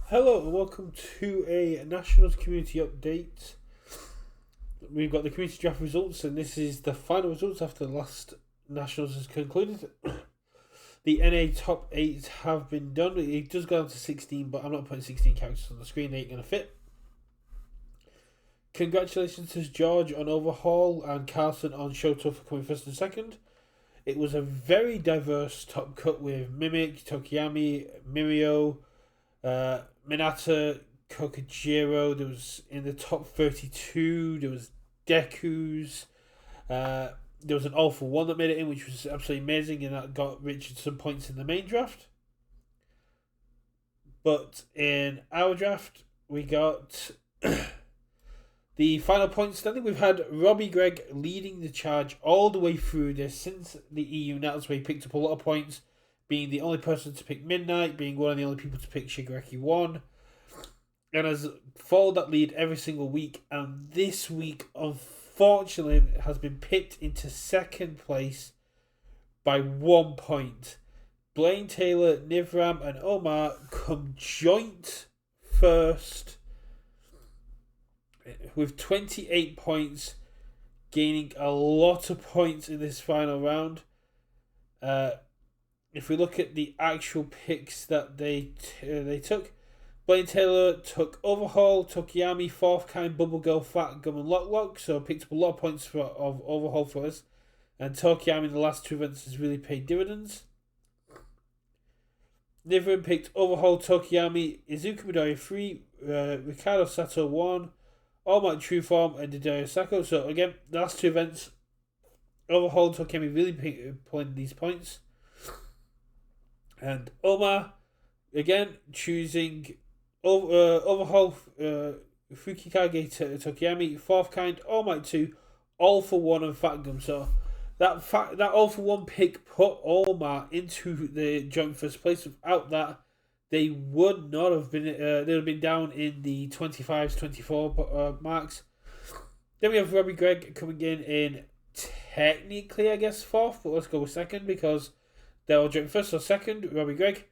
Hello and welcome to a Nationals community update. We've got the community draft results, and this is the final results after the last Nationals has concluded. The NA top 8 have been done. It does go down to 16, but I'm not putting 16 characters on the screen, they ain't going to fit. Congratulations to George on Overhaul and Carlson on Shoto for coming first and second. It was a very diverse top cut with Mimic, Tokiyami, Mirio, Minata, Kokajiro. There was in the top 32. There was Deku's. There was an all for one that made it in, which was absolutely amazing, and that got Richard some points in the main draft. But in our draft, we got the final point standing. We've had Robbie Gregg leading the charge all the way through this since the EU Nationals, where he picked up a lot of points, being the only person to pick Midnight, being one of the only people to pick Shigaraki 1, and has followed that lead every single week. And this week, unfortunately, has been picked into second place by 1 point. Blaine Taylor, Nivram, and Omar come joint first with 28 points, gaining a lot of points in this final round. If we look at the actual picks that they took, Blaine Taylor took Overhaul, Tokiyami, Fourth Kind, Bubble Girl, Fat Gum, and Lock, so picked up a lot of points of Overhaul for us. And Tokiyami in the last two events has really paid dividends. Nivram picked Overhaul, Tokiyami, Izuku Midori 3, Ricardo Sato 1, All Might True Form, and Didario Sako. So again, the last two events, Overhaul and Tokiyami really pulling these points. And Omar, again, choosing Overhaul, Fukikage Tokiyami, Fourth Kind, All Might 2, All for 1, and Fat Gum. So that All for 1 pick put Omar into the joint first place. Without that, they would not have been, they would have been down in the 25s, 24 marks. Then we have Robbie Gregg coming in technically, I guess, fourth, but let's go with second because they're all joint first. So second, Robbie Gregg.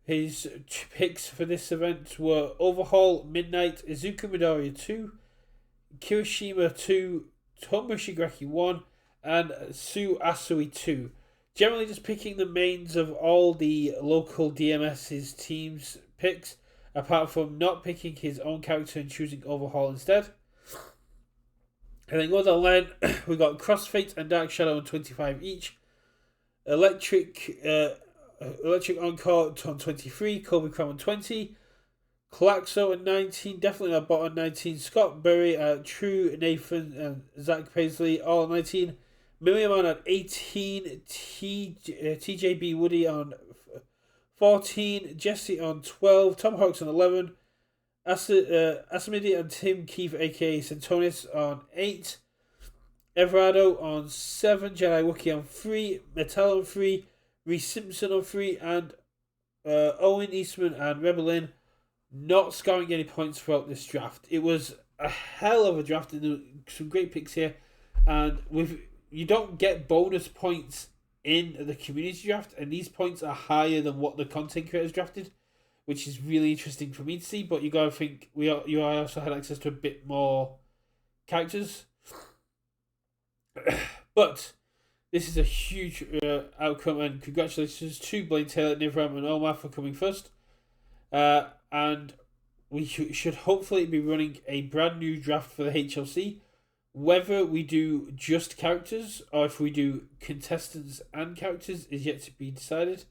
His picks for this event were Overhaul, Midnight, Izuku Midoriya 2, Kirishima 2, Tomo Shigaraki 1, and Su Asui 2. Generally just picking the mains of all the local DMS's team's picks, apart from not picking his own character and choosing Overhaul instead. And then going down the line, we got Crossfate and Dark Shadow on 25 each. Electric Encore on 23, Kobe Cram on 20, Claxo at 19, definitely not bot on 19, Scott Berry, True, Nathan, and Zach Paisley all on 19, Milliman at 18, TJB Woody on 14, Jesse on 12, Tom Hawks on 11, Asamidi and Tim Keefe aka Santonis on 8, Everardo on 7, Jedi Wookie on 3, Metal on 3, Reese Simpson on 3, and Owen Eastman and Rebelin not scoring any points throughout this draft. It was a hell of a draft, and there were some great picks here. And you don't get bonus points in the community draft, and these points are higher than what the content creators drafted, which is really interesting for me to see. But you gotta think you also had access to a bit more characters, but this is a huge outcome, and congratulations to Blaine Taylor, Nivram, and Omar for coming first. And we should hopefully be running a brand new draft for the HLC. Whether we do just characters or if we do contestants and characters is yet to be decided.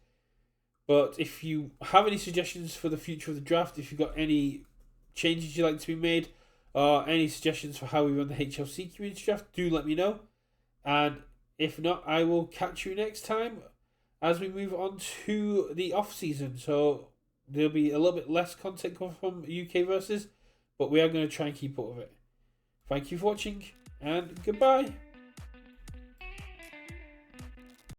But if you have any suggestions for the future of the draft, if you've got any changes you'd like to be made, or any suggestions for how we run the HLC community draft, do let me know. And if not, I will catch you next time as we move on to the off season. So there'll be a little bit less content coming from UKVersus, but we are going to try and keep up with it. Thank you for watching, and goodbye.